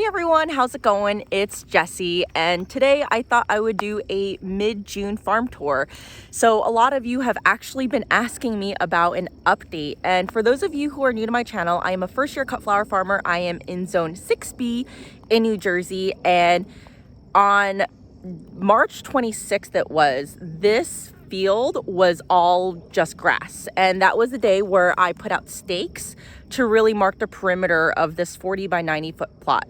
everyone, how's it going? It's Jessie, and today I thought I would do a mid-June farm tour. So a lot of you have actually been asking me about an update, and for those of you who are new to my channel, I am a first-year cut flower farmer. I am in zone 6B in New Jersey, and on March 26th this field was all just grass, and that was the day where I put out stakes to really mark the perimeter of this 40 by 90 foot plot.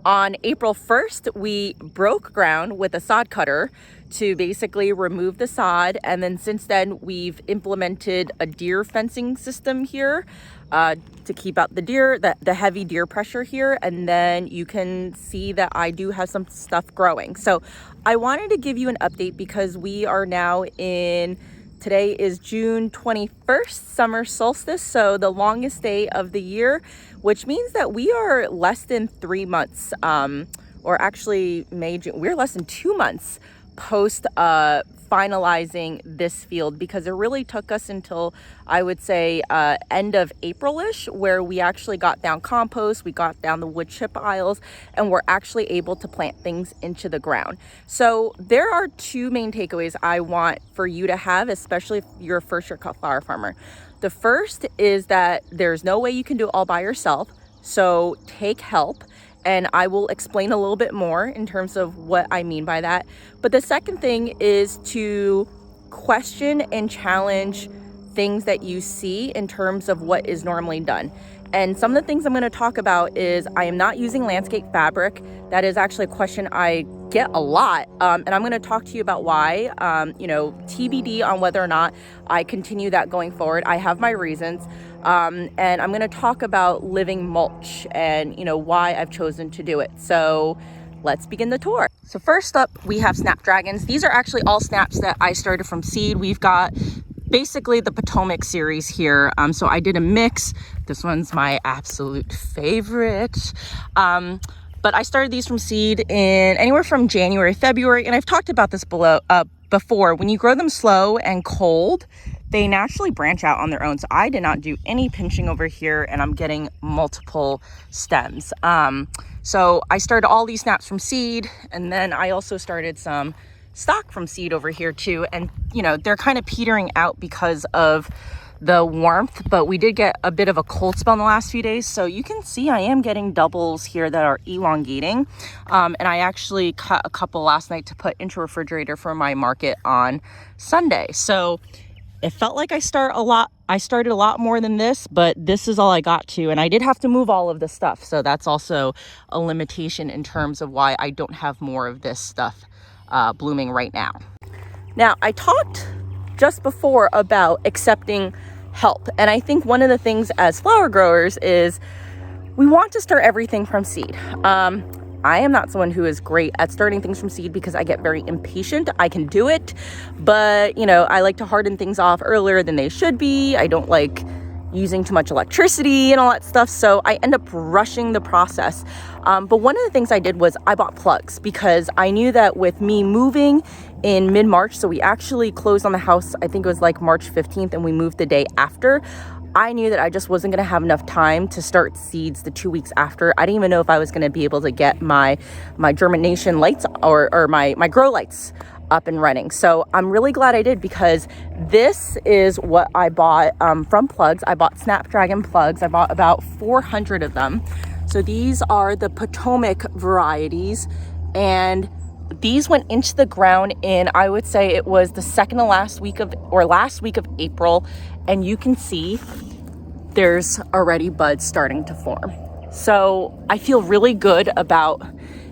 On April 1st, we broke ground with a sod cutter to basically remove the sod, and then since then we've implemented a deer fencing system here to keep out the deer, the heavy deer pressure here, and then you can see that I do have some stuff growing. So I wanted to give you an update because we are now today is June 21st, summer solstice, so the longest day of the year, which means that we are less than 3 months, or actually we're less than 2 months post finalizing this field, because it really took us until I would say end of April-ish where we actually got down compost, we got down the wood chip aisles, and we're actually able to plant things into the ground. So there are two main takeaways I want for you to have, especially if you're a first-year cut flower farmer. The first is that there's no way you can do it all by yourself, so take help. And I will explain a little bit more in terms of what I mean by that. But the second thing is to question and challenge things that you see in terms of what is normally done. And some of the things I'm going to talk about is I am not using landscape fabric. That is actually a question I get a lot. And I'm going to talk to you about why, TBD on whether or not I continue that going forward. I have my reasons. And I'm going to talk about living mulch and, why I've chosen to do it. So let's begin the tour. So first up, we have Snapdragons. These are actually all snaps that I started from seed. We've got basically the Potomac series here. So I did a mix. This one's my absolute favorite. But I started these from seed in anywhere from January, February. And I've talked about this before. When you grow them slow and cold, they naturally branch out on their own. So I did not do any pinching over here, and I'm getting multiple stems. So I started all these snaps from seed, and then I also started some stock from seed over here too. And, they're kind of petering out because of the warmth, but we did get a bit of a cold spell in the last few days. So you can see I am getting doubles here that are elongating. And I actually cut a couple last night to put into refrigerator for my market on Sunday. So it felt like I started a lot more than this, but this is all I got to. And I did have to move all of this stuff. So that's also a limitation in terms of why I don't have more of this stuff blooming right now. Now, I talked just before about accepting help. And I think one of the things as flower growers is we want to start everything from seed. I am not someone who is great at starting things from seed because I get very impatient. I can do it, but I like to harden things off earlier than they should be. I don't like using too much electricity and all that stuff, so I end up rushing the process. But one of the things I did was I bought plugs because I knew that with me moving in mid-March, so we actually closed on the house, I think it was like March 15th, and we moved the day after. I knew that I just wasn't going to have enough time to start seeds the 2 weeks after. I didn't even know if I was going to be able to get my germination lights or my grow lights up and running. So I'm really glad I did, because this is what I bought from plugs. I bought Snapdragon plugs. I bought about 400 of them. So these are the Potomac Varieties, and these went into the ground in, I would say it was the last week of April, and you can see there's already buds starting to form. So I feel really good about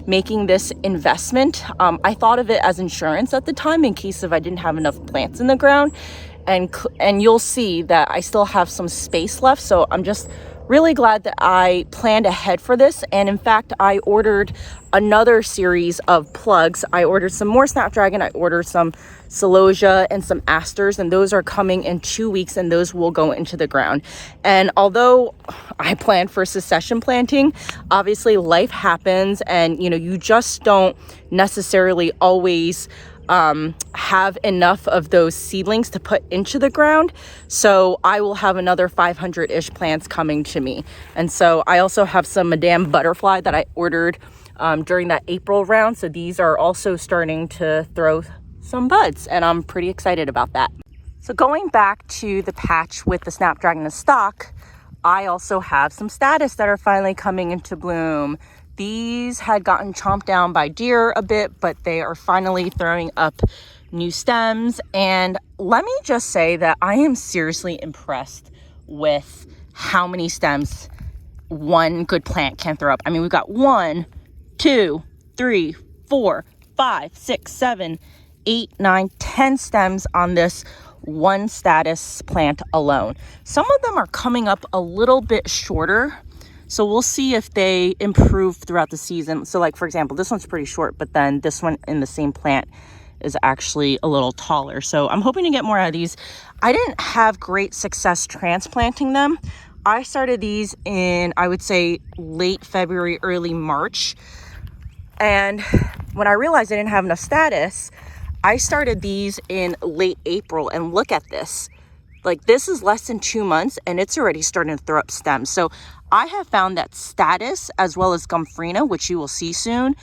making this investment. I thought of it as insurance at the time in case if I didn't have enough plants in the ground, and you'll see that I still have some space left. So I'm just really glad that I planned ahead for this. And in fact, I ordered another series of plugs. I ordered some more Snapdragon, I ordered some celosia and some asters, and those are coming in 2 weeks, and those will go into the ground. And although I planned for succession planting, obviously life happens, and you just don't necessarily always have enough of those seedlings to put into the ground. So I will have another 500-ish plants coming to me. And so I also have some Madame Butterfly that I ordered during that April round. So these are also starting to throw some buds, and I'm pretty excited about that. So going back to the patch with the Snapdragon in stock, I also have some status that are finally coming into bloom. These had gotten chomped down by deer a bit, but they are finally throwing up new stems. And let me just say that I am seriously impressed with how many stems one good plant can throw up. I mean, we've got 1, 2, 3, 4, 5, 6, 7, 8, 9, 10 stems on this one status plant alone. Some of them are coming up a little bit shorter, so we'll see if they improve throughout the season. So like, for example, this one's pretty short, but then this one in the same plant is actually a little taller. So I'm hoping to get more out of these. I didn't have great success transplanting them. I started these in, I would say, late February, early March. And when I realized I didn't have enough status, I started these in late April, and look at this. Like, this is less than 2 months and it's already starting to throw up stems. So I have found that status as well as Gomphrena, which you will see soon,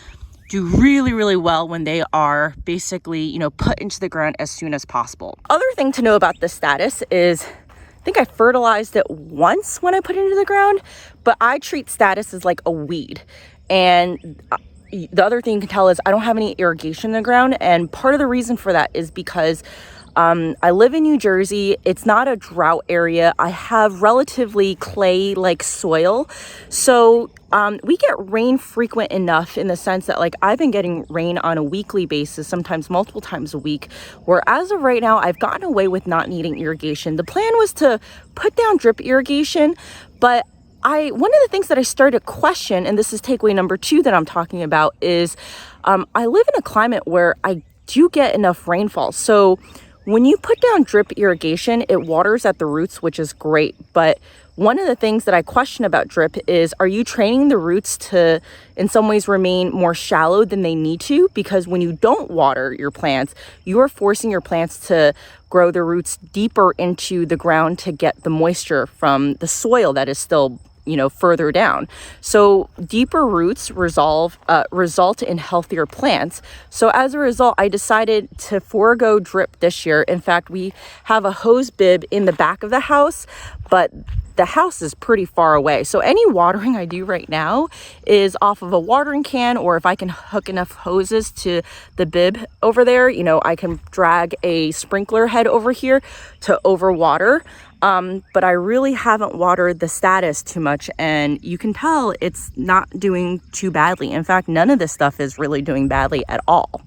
do really, really well when they are basically, you know, put into the ground as soon as possible. Other thing to know about the status is, I think I fertilized it once when I put it into the ground, but I treat status as like a weed. And the other thing you can tell is I don't have any irrigation in the ground. And part of the reason for that is because I live in New Jersey. It's not a drought area. I have relatively clay-like soil. So we get rain frequent enough in the sense that, like, I've been getting rain on a weekly basis, sometimes multiple times a week, where as of right now, I've gotten away with not needing irrigation. The plan was to put down drip irrigation, but one of the things that I started to question, and this is takeaway number 2 that I'm talking about, is I live in a climate where I do get enough rainfall. So when you put down drip irrigation, it waters at the roots, which is great. But one of the things that I question about drip is, are you training the roots to, in some ways, remain more shallow than they need to? Because when you don't water your plants, you are forcing your plants to grow their roots deeper into the ground to get the moisture from the soil that is still, you know, further down. So deeper roots result in healthier plants. So as a result, I decided to forego drip this year. In fact, we have a hose bib in the back of the house, but the house is pretty far away. So any watering I do right now is off of a watering can, or if I can hook enough hoses to the bib over there, you know, I can drag a sprinkler head over here to overwater. But I really haven't watered the status too much, and you can tell it's not doing too badly. In fact, none of this stuff is really doing badly at all.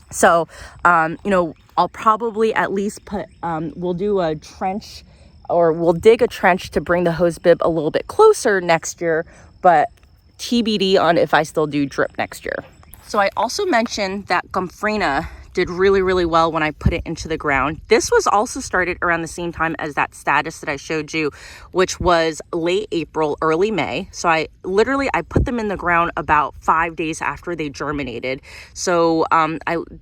So, you know, I'll probably at least we'll do a trench, or we'll dig a trench to bring the hose bib a little bit closer next year, but TBD on if I still do drip next year. So I also mentioned that Gomphrena did really, really well when I put it into the ground. This was also started around the same time as that status that I showed you, which was late April, early May. So I put them in the ground about 5 days after they germinated. So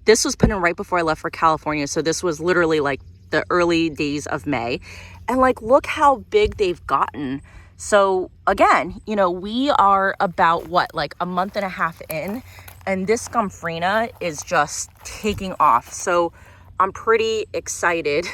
this was put in right before I left for California. So this was literally like the early days of May. And like, look how big they've gotten. So again, you know, we are about like a month and a half in, and this Gomphrena is just taking off. So I'm pretty excited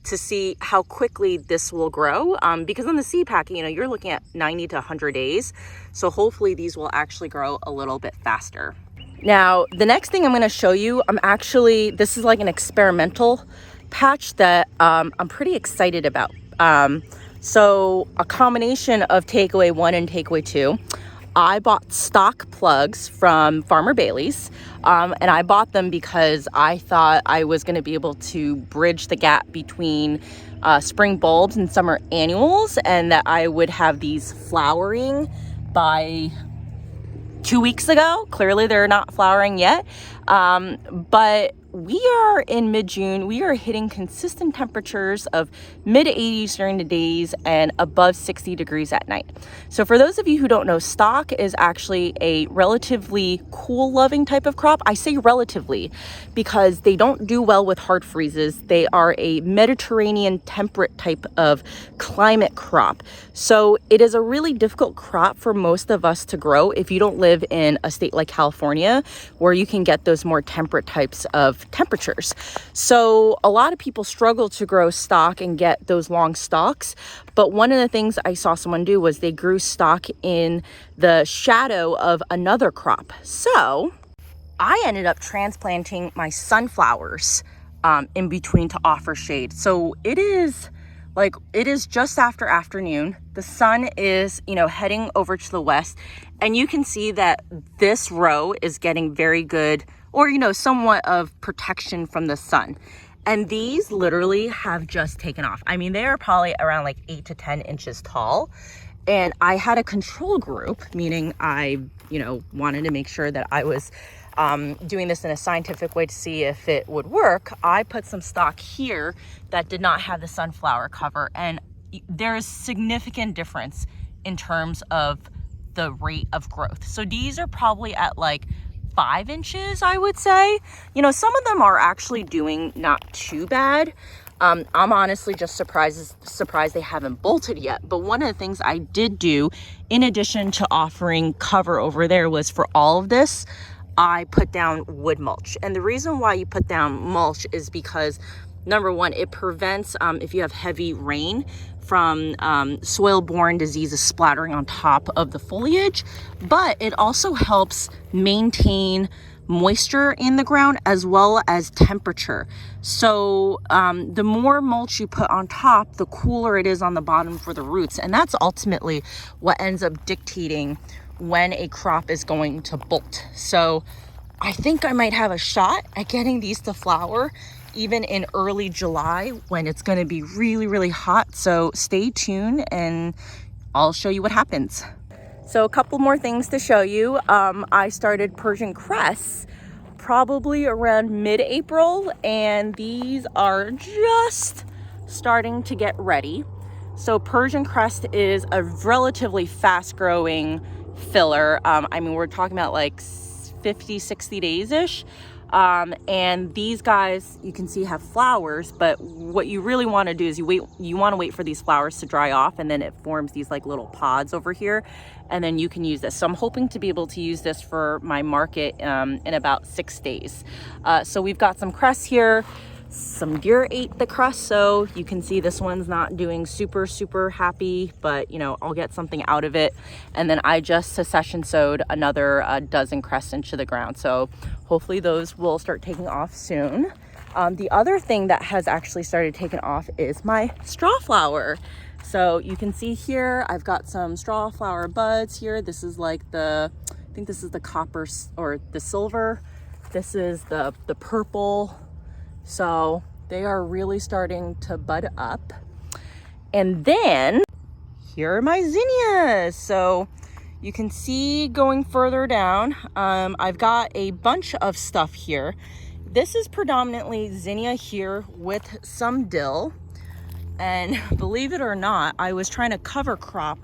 to see how quickly this will grow, because on the seed packing, you know, you're looking at 90 to 100 days. So hopefully these will actually grow a little bit faster. Now, the next thing I'm going to show you, this is like an experimental patch that I'm pretty excited about. So a combination of takeaway 1 and takeaway 2. I bought stock plugs from Farmer Bailey's, and I bought them because I thought I was going to be able to bridge the gap between spring bulbs and summer annuals, and that I would have these flowering by 2 weeks ago. Clearly they're not flowering yet, but we are in mid-June. We are hitting consistent temperatures of mid-80s during the days and above 60 degrees at night. So for those of you who don't know, stock is actually a relatively cool loving type of crop. I say relatively because they don't do well with hard freezes. They are a Mediterranean temperate type of climate crop. So it is a really difficult crop for most of us to grow if you don't live in a state like California, where you can get those more temperate types of temperatures. So a lot of people struggle to grow stock and get those long stalks. But one of the things I saw someone do was they grew stock in the shadow of another crop. So I ended up transplanting my sunflowers in between to offer shade. So it is just after afternoon. The sun is, heading over to the west, and you can see that this row is getting very good, or, somewhat of protection from the sun. And these literally have just taken off. I mean, they are probably around like 8 to 10 inches tall. And I had a control group, meaning I, wanted to make sure that I was doing this in a scientific way to see if it would work. I put some stock here that did not have the sunflower cover, and there is significant difference in terms of the rate of growth. So these are probably at like 5 inches, I would say. Some of them are actually doing not too bad. I'm honestly just surprised they haven't bolted yet. But one of the things I did do, in addition to offering cover over there, was for all of this, I put down wood mulch. And the reason why you put down mulch is because, number one, it prevents, if you have heavy rain, from soil-borne diseases splattering on top of the foliage, but it also helps maintain moisture in the ground as well as temperature. So the more mulch you put on top, the cooler it is on the bottom for the roots. And that's ultimately what ends up dictating when a crop is going to bolt. So I think I might have a shot at getting these to flower even in early July, when it's going to be really, really hot. So stay tuned and I'll show you what happens. So a couple more things to show you. I started Persian cress probably around mid-April, and these are just starting to get ready. So Persian cress is a relatively fast-growing filler. We're talking about like 50, 60 days-ish. And these guys, you can see, have flowers, but what you really want to do is you want to wait for these flowers to dry off, and then it forms these like little pods over here, and then you can use this. So I'm hoping to be able to use this for my market in about 6 days. So we've got some cress here. Some deer ate the crust, so you can see this one's not doing super happy, but I'll get something out of it. And then I just succession sowed another dozen cress into the ground, so hopefully those will start taking off soon. The other thing that has actually started taking off is my straw flower. So you can see here I've got some straw flower buds here. This is like I think this is the copper or the silver. This is the purple. So they are really starting to bud up. And then here are my zinnias. So you can see going further down, I've got a bunch of stuff here. This is predominantly zinnia here with some dill. And believe it or not, I was trying to cover crop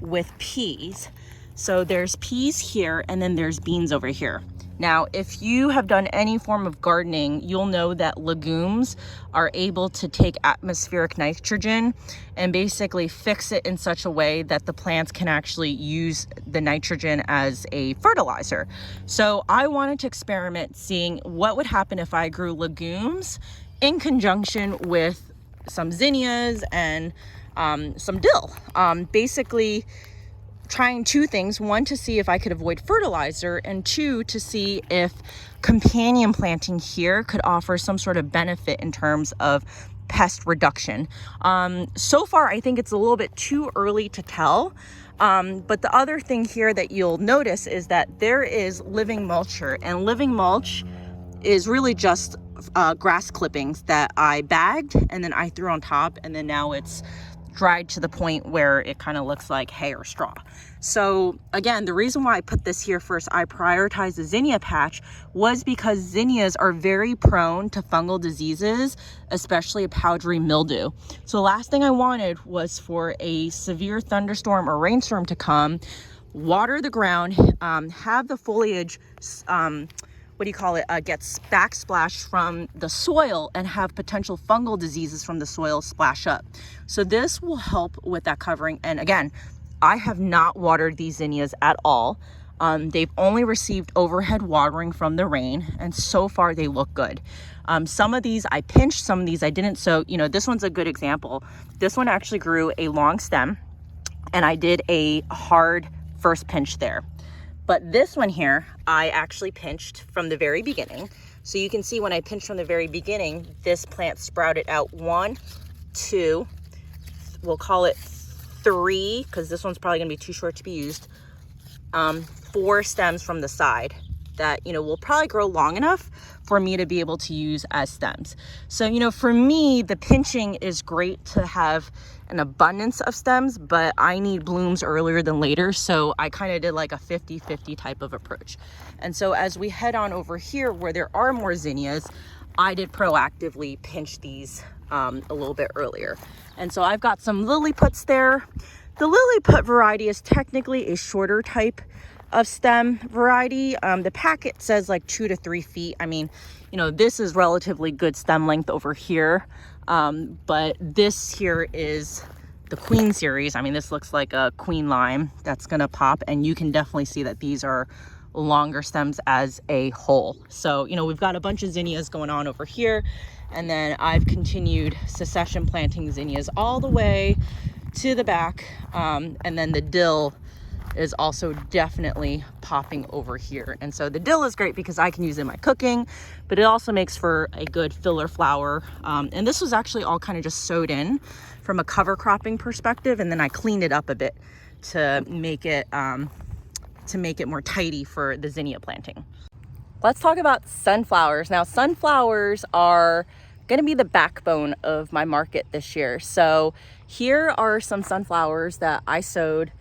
with peas. So there's peas here, and then there's beans over here. Now, if you have done any form of gardening, you'll know that legumes are able to take atmospheric nitrogen and basically fix it in such a way that the plants can actually use the nitrogen as a fertilizer. So I wanted to experiment seeing what would happen if I grew legumes in conjunction with some zinnias and some dill. Basically trying two things: one, to see if I could avoid fertilizer, and two, to see if companion planting here could offer some sort of benefit in terms of pest reduction. So far, I think it's a little bit too early to tell. But the other thing here that you'll notice is that there is living mulcher, and living mulch is really just grass clippings that I bagged and then I threw on top, and then now it's dried to the point where it kind of looks like hay or straw. So again, the reason why I put this here first, I prioritized the zinnia patch, was because zinnias are very prone to fungal diseases, especially a powdery mildew. So the last thing I wanted was for a severe thunderstorm or rainstorm to come, water the ground, have the foliage, gets backsplashed from the soil and have potential fungal diseases from the soil splash up. So this will help with that covering. And again, I have not watered these zinnias at all. They've only received overhead watering from the rain, and so far they look good. Some of these I pinched, some of these I didn't. So, you know, this one's a good example. This one actually grew a long stem, and I did a hard first pinch there. But this one here, I actually pinched from the very beginning. So you can see when I pinched from the very beginning, this plant sprouted out 1, 2, we'll call it 3, because this one's probably gonna be too short to be used, 4 stems from the side that, you know, will probably grow long enough for me to be able to use as stems. So, you know, for me, the pinching is great to have an abundance of stems, but I need blooms earlier than later. So I kind of did like a 50-50 type of approach. And so as we head on over here where there are more zinnias, I did proactively pinch these a little bit earlier. And so I've got some liliputs there. The liliput variety is technically a shorter type of stem variety. The packet says like 2 to 3 feet. I mean, you know, this is relatively good stem length over here. But this here is the Queen series. I mean, this looks like a Queen lime that's gonna pop, and you can definitely see that these are longer stems as a whole. So, you know, we've got a bunch of zinnias going on over here, and then I've continued succession planting zinnias all the way to the back. And then the dill is also definitely popping over here. And so the dill is great because I can use it in my cooking, but it also makes for a good filler flower. And this was actually all kind of just sowed in from a cover cropping perspective, and then I cleaned it up a bit to make it more tidy for the zinnia planting. Let's talk about sunflowers. Now, sunflowers are going to be the backbone of my market this year. So here are some sunflowers that I sowed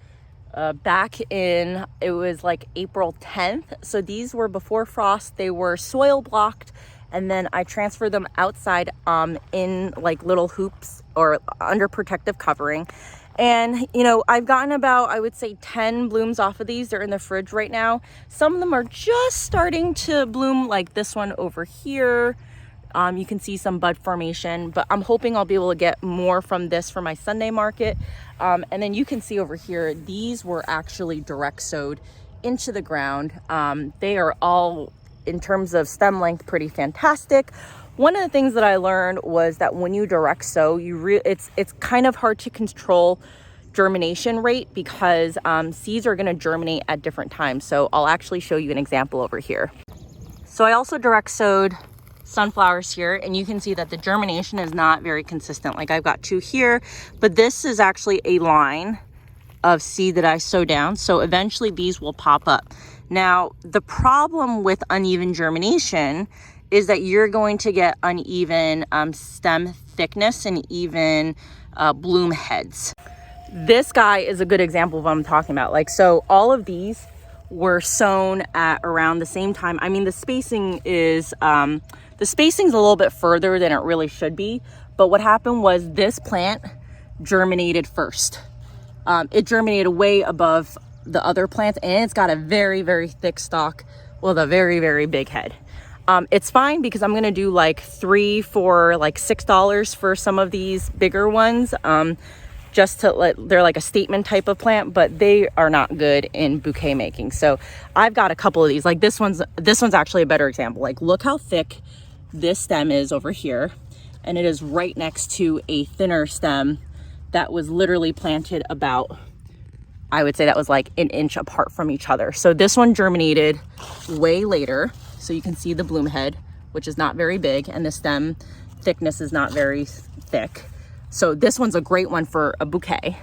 back in, it was like April 10th. So these were before frost. They were soil blocked, and then I transferred them outside in like little hoops or under protective covering. And, you know, I've gotten about, I would say 10 blooms off of these. They're in the fridge right now. Some of them are just starting to bloom, like this one over here. You can see some bud formation, but I'm hoping I'll be able to get more from this for my Sunday market. And then you can see over here, these were actually direct sowed into the ground. They are all, in terms of stem length, pretty fantastic. One of the things that I learned was that when you direct sow, it's kind of hard to control germination rate because seeds are going to germinate at different times. So I'll actually show you an example over here. So I also direct sowed sunflowers here, and you can see that the germination is not very consistent. Like I've got 2 here, but this is actually a line of seed that I sow down. So eventually these will pop up. Now, the problem with uneven germination is that you're going to get uneven stem thickness and even bloom heads. This guy is a good example of what I'm talking about. Like, so all of these were sown at around the same time. I mean, the spacing is the spacing's a little bit further than it really should be, but what happened was this plant germinated first. It germinated way above the other plants, and it's got a very, very thick stalk with a very, very big head. It's fine because I'm gonna do like 3 for like $6 for some of these bigger ones. Just to they're like a statement type of plant, but they are not good in bouquet making. So I've got a couple of these. Like this one's actually a better example. Like look how thick this stem is over here, and it is right next to a thinner stem that was literally planted about, I would say that was like an inch apart from each other. So this one germinated way later. So you can see the bloom head, which is not very big, and the stem thickness is not very thick. So this one's a great one for a bouquet.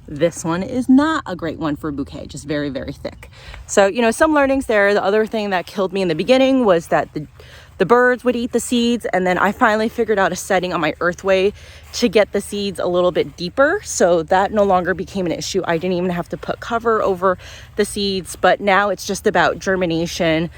This one is not a great one for a bouquet, just very, very thick. So, you know, some learnings there. The other thing that killed me in the beginning was that the birds would eat the seeds. And then I finally figured out a setting on my earthway to get the seeds a little bit deeper. So that no longer became an issue. I didn't even have to put cover over the seeds, but now it's just about germination,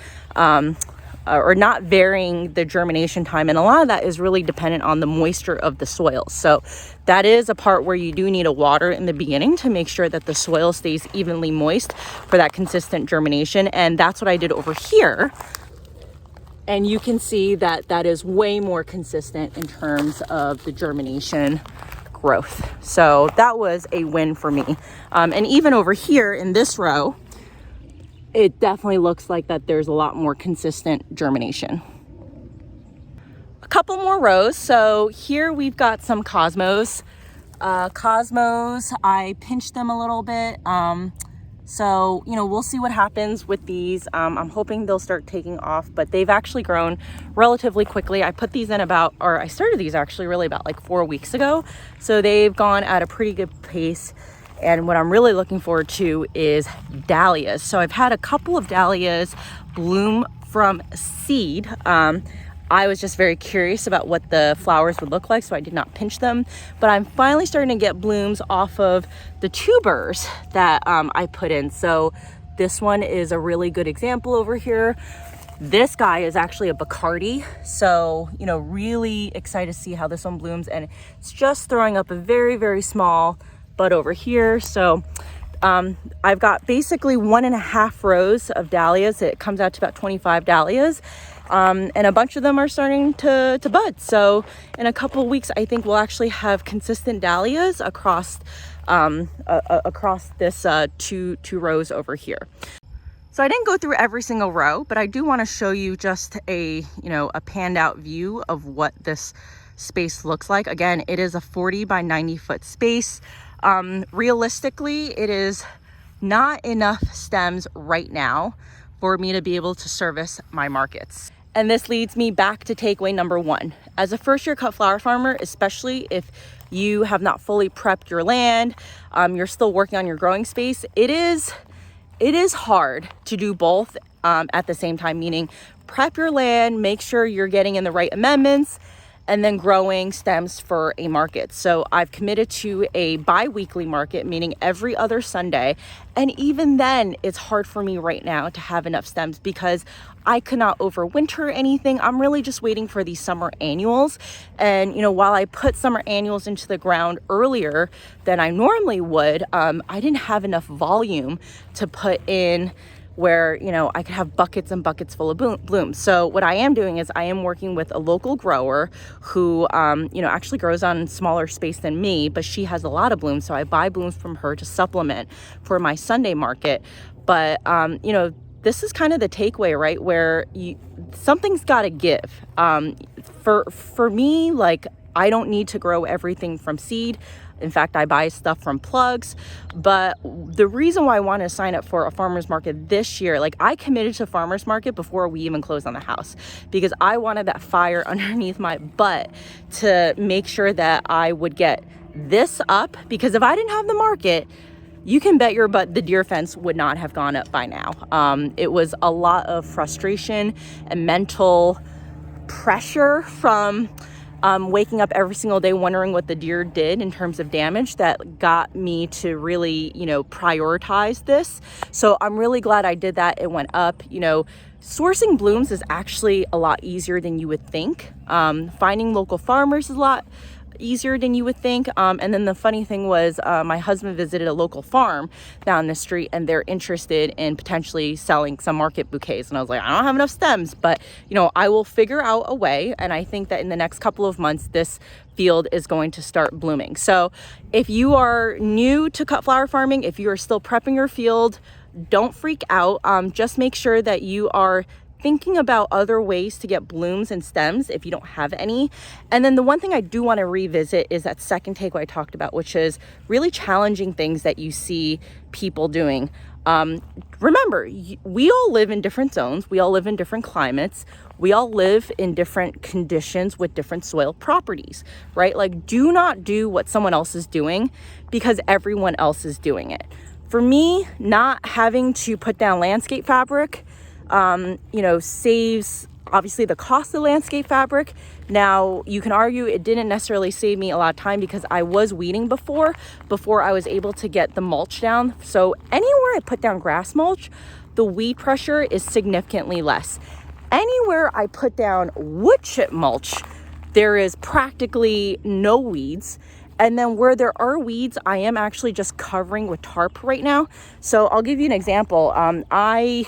or not varying the germination time. And a lot of that is really dependent on the moisture of the soil. So that is a part where you do need a water in the beginning to make sure that the soil stays evenly moist for that consistent germination. And that's what I did over here. And you can see that that is way more consistent in terms of the germination growth. So that was a win for me. And even over here in this row, it definitely looks like that there's a lot more consistent germination. A couple more rows. So here we've got some cosmos. Cosmos, I pinched them a little bit. So, you know, we'll see what happens with these. I'm hoping they'll start taking off, but they've actually grown relatively quickly. I put these in I started these actually really about like 4 weeks ago. So they've gone at a pretty good pace. And what I'm really looking forward to is dahlias. So I've had a couple of dahlias bloom from seed. I was just very curious about what the flowers would look like, so I did not pinch them. But I'm finally starting to get blooms off of the tubers that I put in. So this one is a really good example over here. This guy is actually a b.a.r.e. So, you know, really excited to see how this one blooms. And it's just throwing up a very, very small bud over here. So I've got basically 1.5 rows of dahlias. It comes out to about 25 dahlias. And a bunch of them are starting to bud. So in a couple of weeks, I think we'll actually have consistent dahlias across this two rows over here. So I didn't go through every single row, but I do want to show you just a panned out view of what this space looks like. Again, it is a 40 by 90 foot space. Realistically, it is not enough stems right now for me to be able to service my markets. And this leads me back to takeaway number 1. As a first-year cut flower farmer, especially if you have not fully prepped your land, you're still working on your growing space, it is hard to do both at the same time, meaning prep your land, make sure you're getting in the right amendments, and then growing stems for a market. So I've committed to a bi-weekly market, meaning every other Sunday. And even then, it's hard for me right now to have enough stems because I could not overwinter anything. I'm really just waiting for these summer annuals. And, you know, while I put summer annuals into the ground earlier than I normally would, I didn't have enough volume to put in where, you know, I could have buckets and buckets full of blooms. So what I am doing is I am working with a local grower who, actually grows on smaller space than me, but she has a lot of blooms. So I buy blooms from her to supplement for my Sunday market. But, this is kind of the takeaway, right? Where something's got to give. For me, like, I don't need to grow everything from seed. In fact, I buy stuff from plugs. But the reason why I want to sign up for a farmer's market this year, like I committed to farmer's market before we even closed on the house because I wanted that fire underneath my butt to make sure that I would get this up, because if I didn't have the market, you can bet your butt the deer fence would not have gone up by now. It was a lot of frustration and mental pressure from waking up every single day wondering what the deer did in terms of damage that got me to really, prioritize this. So I'm really glad I did that. It went up. Sourcing blooms is actually a lot easier than you would think. Finding local farmers is a lot easier than you would think. And then the funny thing was my husband visited a local farm down the street and they're interested in potentially selling some market bouquets. And I was like, I don't have enough stems, but I will figure out a way. And I think that in the next couple of months, this field is going to start blooming. So if you are new to cut flower farming, if you are still prepping your field, don't freak out. Just make sure that you are thinking about other ways to get blooms and stems if you don't have any. And then the one thing I do want to revisit is that second takeaway I talked about, which is really challenging things that you see people doing. Remember, we all live in different zones. We all live in different climates. We all live in different conditions with different soil properties, right? Like, do not do what someone else is doing because everyone else is doing it. For me, not having to put down landscape fabric saves obviously the cost of landscape fabric. Now you can argue it didn't necessarily save me a lot of time because I was weeding before I was able to get the mulch down. So anywhere I put down grass mulch, the weed pressure is significantly less. Anywhere I put down wood chip mulch, there is practically no weeds. And then where there are weeds, I am actually just covering with tarp right now. So I'll give you an example. I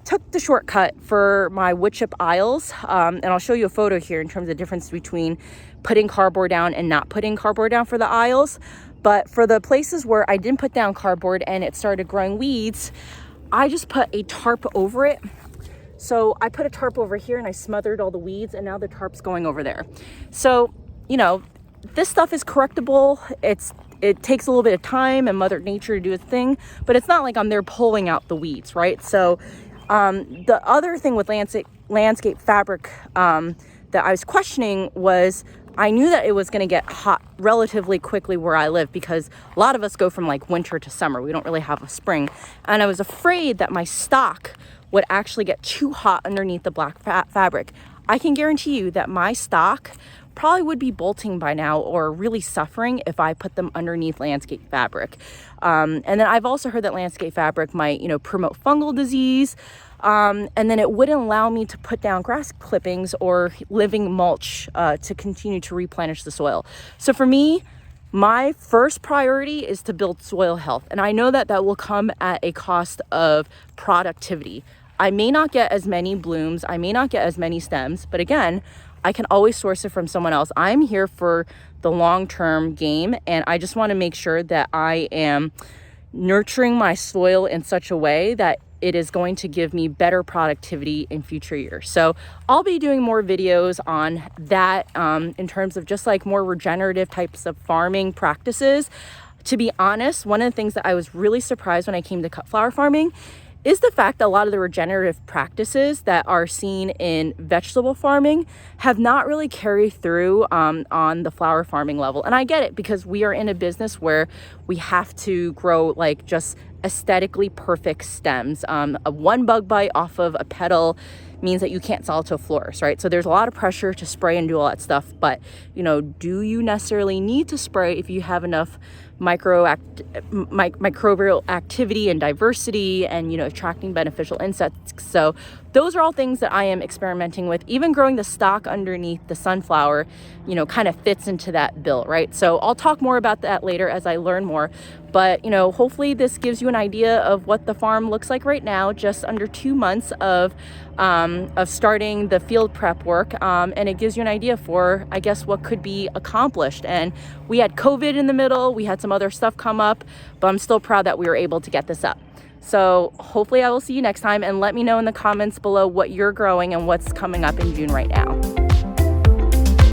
took the shortcut for my wood chip aisles, and I'll show you a photo here in terms of the difference between putting cardboard down and not putting cardboard down for the aisles. But for the places where I didn't put down cardboard and it started growing weeds, I just put a tarp over it. So I put a tarp over here and I smothered all the weeds, and now the tarp's going over there. So, you know, this stuff is correctable. It takes a little bit of time and Mother Nature to do its thing, but it's not like I'm there pulling out the weeds, right? So the other thing with landscape fabric that I was questioning was I knew that it was going to get hot relatively quickly where I live, because a lot of us go from like winter to summer. We don't really have a spring. And I was afraid that my stock would actually get too hot underneath the black fabric. I can guarantee you that my stock probably would be bolting by now or really suffering if I put them underneath landscape fabric. And then I've also heard that landscape fabric might, promote fungal disease. And then it wouldn't allow me to put down grass clippings or living mulch to continue to replenish the soil. So for me, my first priority is to build soil health. And I know that that will come at a cost of productivity. I may not get as many blooms, I may not get as many stems, but again, I can always source it from someone else. I'm here for the long-term game, and I just want to make sure that I am nurturing my soil in such a way that it is going to give me better productivity in future years. So I'll be doing more videos on that in terms of just like more regenerative types of farming practices. To be honest, one of the things that I was really surprised when I came to cut flower farming is the fact that a lot of the regenerative practices that are seen in vegetable farming have not really carried through on the flower farming level. And I get it, because we are in a business where we have to grow like just aesthetically perfect stems. A one bug bite off of a petal means that you can't sell it to a florist, right? So there's a lot of pressure to spray and do all that stuff. But, do you necessarily need to spray if you have enough microbial activity and diversity and, attracting beneficial insects? So those are all things that I am experimenting with. Even growing the stalk underneath the sunflower, kind of fits into that bill, right? So I'll talk more about that later as I learn more. But, hopefully this gives you an idea of what the farm looks like right now, just under 2 months of starting the field prep work. And it gives you an idea for, I guess, what could be accomplished. And we had COVID in the middle. We had some other stuff come up, but I'm still proud that we were able to get this up. So hopefully I will see you next time, and let me know in the comments below what you're growing and what's coming up in June right now.